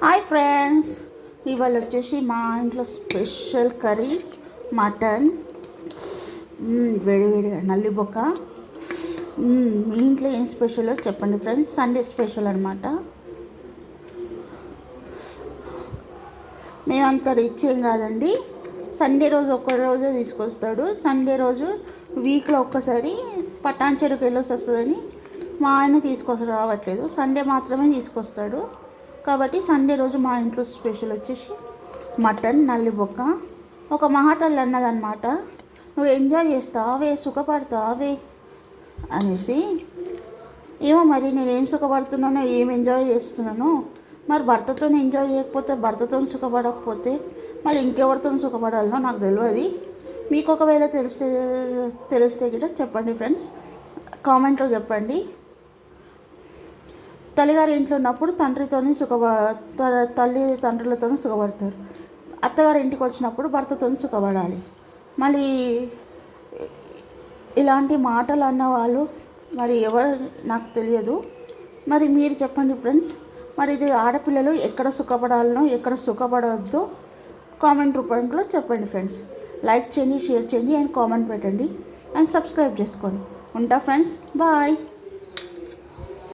Hi friends, ఇవాళ వచ్చేసి మా ఇంట్లో స్పెషల్ కర్రీ మటన్, వేడివేడిగా నల్లిబొక్క. మీ ఇంట్లో ఏం స్పెషలో చెప్పండి ఫ్రెండ్స్. సండే స్పెషల్ అనమాట. మేమంత రిచ్ ఏం కాదండి. సండే రోజు ఒక్క రోజే తీసుకొస్తాడు. సండే రోజు వీక్లో ఒక్కసారి పటాన్చెరుకు వెళ్ళొసి వస్తుందని మా ఆయన రావట్లేదు. సండే మాత్రమే తీసుకొస్తాడు. కాబట్టి సండే రోజు మా ఇంట్లో స్పెషల్ వచ్చేసి మటన్, నల్లిబొక్క. ఒక మహాతల్లి అన్నదన్నమాట, నువ్వు ఎంజాయ్ చేస్తావే, సుఖపడతావే అనేసి. ఏమో మరి నేనేం సుఖపడుతున్నానో, ఏం ఎంజాయ్ చేస్తున్నానో. మరి భర్తతో ఎంజాయ్ చేయకపోతే, భర్తతో సుఖపడకపోతే మళ్ళీ ఇంకెవరితో సుఖపడాలనో నాకు తెలియదు. మీకు ఒకవేళ తెలిస్తే కూడా చెప్పండి ఫ్రెండ్స్, కామెంట్లో చెప్పండి. తల్లిగారి ఇంట్లో ఉన్నప్పుడు తల్లి తండ్రులతో సుఖపడతారు. అత్తగారి ఇంటికి వచ్చినప్పుడు భర్తతో సుఖపడాలి. మళ్ళీ ఇలాంటి మాటలు అన్నవాళ్ళు మరి ఎవరు నాకు తెలియదు. మరి మీరు చెప్పండి ఫ్రెండ్స్. మరి ఇది ఆడపిల్లలు ఎక్కడ సుఖపడాలనో, ఎక్కడ సుఖపడవద్దో కామెంట్ రూపంలో చెప్పండి ఫ్రెండ్స్. లైక్ చేయండి, షేర్ చేయండి అండ్ కామెంట్ పెట్టండి అండ్ సబ్స్క్రైబ్ చేసుకోండి. ఉంటా ఫ్రెండ్స్, బాయ్.